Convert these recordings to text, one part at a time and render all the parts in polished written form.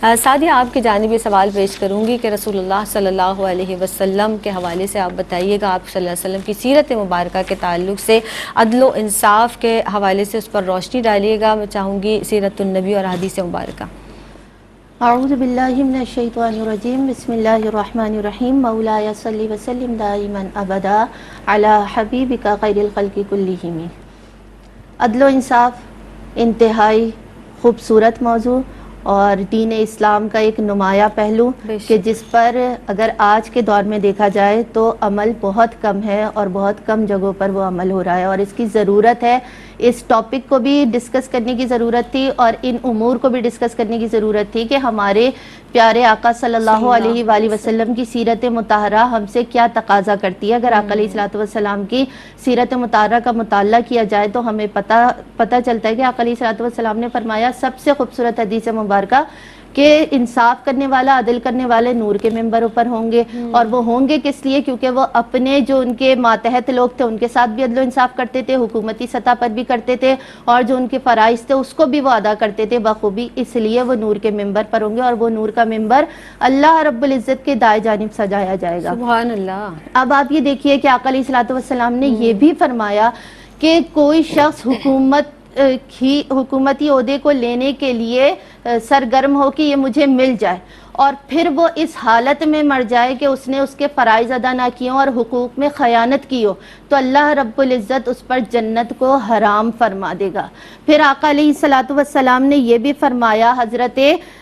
سعدیہ آپ کی جانب یہ سوال پیش کروں گی کہ رسول اللہ صلی اللہ علیہ وسلم کے حوالے سے آپ بتائیے گا، آپ صلی اللہ علیہ وسلم کی سیرت مبارکہ کے تعلق سے عدل و انصاف کے حوالے سے اس پر روشنی ڈالیے گا۔ میں چاہوں گی سیرت النبی اور حدیث مبارکہ۔ اعوذ باللہ من الشیطان الرجیم، بسم اللہ الرحمن الرحیم، مولایا صلی وسلم دائما ابدا علی حبیبک خیر الخلق کلہم۔ عدل و انصاف انتہائی خوبصورت موضوع اور دین اسلام کا ایک نمایاں پہلو کہ جس پر اگر آج کے دور میں دیکھا جائے تو عمل بہت کم ہے اور بہت کم جگہوں پر وہ عمل ہو رہا ہے، اور اس کی ضرورت ہے۔ اس ٹاپک کو بھی ڈسکس کرنے کی ضرورت تھی اور ان امور کو بھی ڈسکس کرنے کی ضرورت تھی کہ ہمارے پیارے آقا صلی اللہ علیہ وآلہ وسلم کی سیرت مطہرہ ہم سے کیا تقاضا کرتی ہے۔ اگر آقا علیہ السلام کی سیرت مطہرہ کا مطالعہ کیا جائے تو ہمیں پتہ چلتا ہے کہ آقا علیہ السلام نے فرمایا سب سے خوبصورت حدیث مبارکہ کہ انصاف کرنے والا، عدل کرنے والے نور کے ممبروں پر ہوں گے، اور وہ ہوں گے کس لیے؟ کیونکہ وہ اپنے جو ان کے ماتحت لوگ تھے ان کے ساتھ بھی عدل و انصاف کرتے تھے، حکومتی سطح پر بھی کرتے تھے، اور جو ان کے فرائض تھے اس کو بھی وہ ادا کرتے تھے بخوبی، اس لیے وہ نور کے ممبر پر ہوں گے، اور وہ نور کا ممبر اللہ رب العزت کے دائیں جانب سجایا جائے گا۔ سبحان اللہ۔ اب آپ یہ دیکھیے کہ آقا علیہ السلام نے یہ بھی فرمایا کہ کوئی شخص حکومتی عہدے کو لینے کے لیے سرگرم ہو کہ یہ مجھے مل جائے، اور پھر وہ اس حالت میں مر جائے کہ اس نے اس کے فرائض ادا نہ کیے اور حقوق میں خیانت کی ہو، تو اللہ رب العزت اس پر جنت کو حرام فرما دے گا۔ پھر آقا علیہ السلام نے یہ بھی فرمایا، حضرت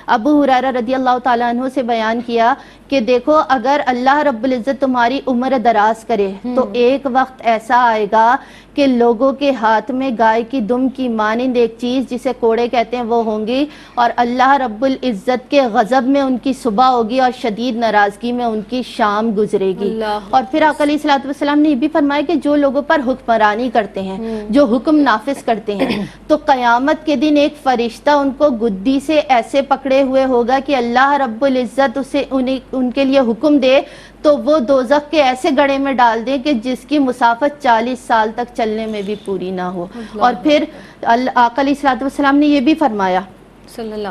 ابو ہریرہ رضی اللہ تعالیٰ عنہ سے بیان کیا کہ دیکھو اگر اللہ رب العزت تمہاری عمر دراز کرے تو ایک وقت ایسا آئے گا کہ لوگوں کے ہاتھ میں گائے کی دم کی مانند ایک چیز جسے کوڑے کہتے ہیں وہ ہوں گی، اور اللہ رب العزت کے غضب میں ان کی صبح ہوگی اور شدید ناراضگی میں ان کی شام گزرے گی۔ اور پھر آقا علیہ السلام نے یہ بھی فرمایا کہ جو لوگوں پر حکمرانی کرتے ہیں، جو حکم نافذ کرتے ہیں، تو قیامت کے دن ایک فرشتہ ان کو گدی سے ایسے پکڑے ہوئے ہوگا کہ اللہ رب العزت اسے ان کے لیے حکم دے تو وہ دوزخ کے ایسے گڑھے میں ڈال دے کہ جس کی مسافت 40 سال تک چلنے میں بھی پوری نہ ہو۔ اور پھر آقا علیہ السلام نے یہ بھی فرمایا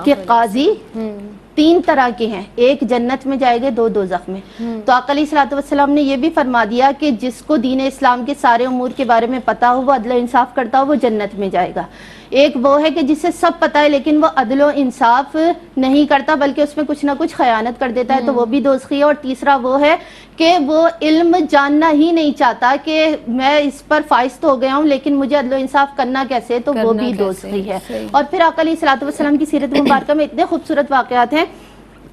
کہ قاضی 3 طرح کے ہیں، ایک جنت میں جائے گے، 2 دوزخ میں۔ تو آقا علیہ السلام نے یہ بھی فرما دیا کہ جس کو دین اسلام کے سارے امور کے بارے میں پتا ہو، وہ عدل و انصاف کرتا ہو، وہ جنت میں جائے گا۔ ایک وہ ہے کہ جسے سب پتہ ہے لیکن وہ عدل و انصاف نہیں کرتا بلکہ اس میں کچھ نہ کچھ خیانت کر دیتا ہے، تو وہ بھی دوزخی ہے۔ اور تیسرا وہ ہے کہ وہ علم جاننا ہی نہیں چاہتا کہ میں اس پر فائز ہو گیا ہوں لیکن مجھے عدل و انصاف کرنا کیسے، تو وہ بھی دوزخی ہے۔ اور پھر آقا علیہ السلام کی سیرت مبارکہ میں اتنے خوبصورت واقعات ہیں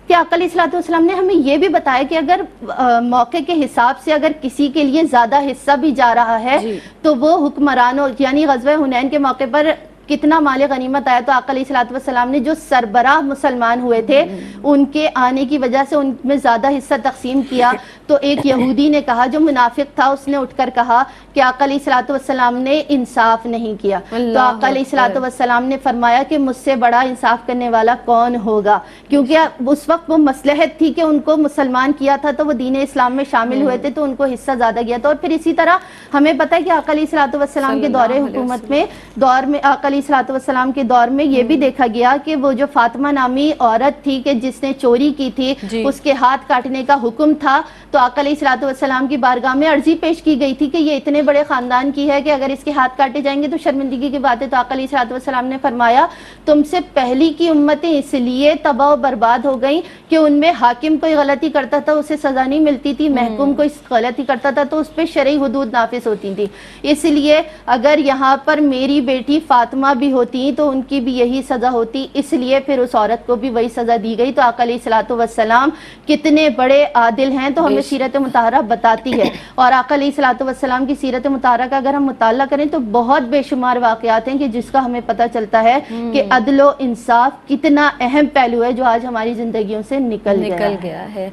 کہ آقا علیہ السلام نے ہمیں یہ بھی بتایا کہ اگر موقع کے حساب سے اگر کسی کے لیے زیادہ حصہ بھی جا رہا ہے تو وہ حکمرانوں، یعنی غزوہ حنین کے موقع پر کتنا مال غنیمت آیا، تو آقا علیہ السلام نے جو سربراہ مسلمان ہوئے تھے ان کے آنے کی وجہ سے ان میں زیادہ حصہ تقسیم کیا، تو ایک یہودی نے کہا، جو منافق تھا، اس نے اٹھ کر کہا کہ آقا علیہ السلام نے انصاف نہیں کیا۔ تو آقا علیہ السلام نے فرمایا کہ مجھ سے بڑا انصاف کرنے والا کون ہوگا، کیونکہ اس وقت وہ مصلحت تھی کہ ان کو مسلمان کیا تھا تو وہ دین اسلام میں شامل ہوئے تھے تو ان کو حصہ زیادہ گیا تھا۔ اور پھر اسی طرح ہمیں پتہ ہے کہ آقا علیہ السلام کے دور حکومت میں آقا علیہ السلام کے دور میں یہ بھی دیکھا گیا کہ وہ جو فاطمہ نامی عورت تھی کہ جس نے چوری کی تھی، اس کے ہاتھ کاٹنے کا حکم تھا، تو آقا علیہ السلام کی بارگاہ میں عرضی پیش کی گئی تھی کہ یہ اتنے بڑے خاندان کی ہے کہ اگر اس کے ہاتھ کاٹے جائیں گے تو شرمندگی کی بات ہے۔ تو آقا علیہ السلام نے فرمایا تم سے پہلی کی امتیں اس لیے تباہ و برباد ہو گئیں کہ ان میں حاکم کوئی غلطی کرتا تھا اسے سزا نہیں ملتی تھی، محکوم کوئی غلطی کرتا تھا تو اس پہ شرعی حدود نافذ ہوتی تھی۔ اس لیے اگر یہاں پر میری بیٹی فاطمہ بھی ہوتی تو ان کی بھی یہی سزا ہوتی، اس لیے پھر اس عورت کو بھی وہی سزا دی گئی۔ تو آقا علیہ السلام کتنے بڑے عادل ہیں تو ہمیں سیرت مطہرہ بتاتی ہے، اور آقا علیہ السلام کی سیرت مطہرہ کا اگر ہم مطالعہ کریں تو بہت بے شمار واقعات ہیں کہ جس کا ہمیں پتہ چلتا ہے کہ عدل و انصاف کتنا اہم پہلو ہے جو آج ہماری زندگیوں سے نکل گیا ہے۔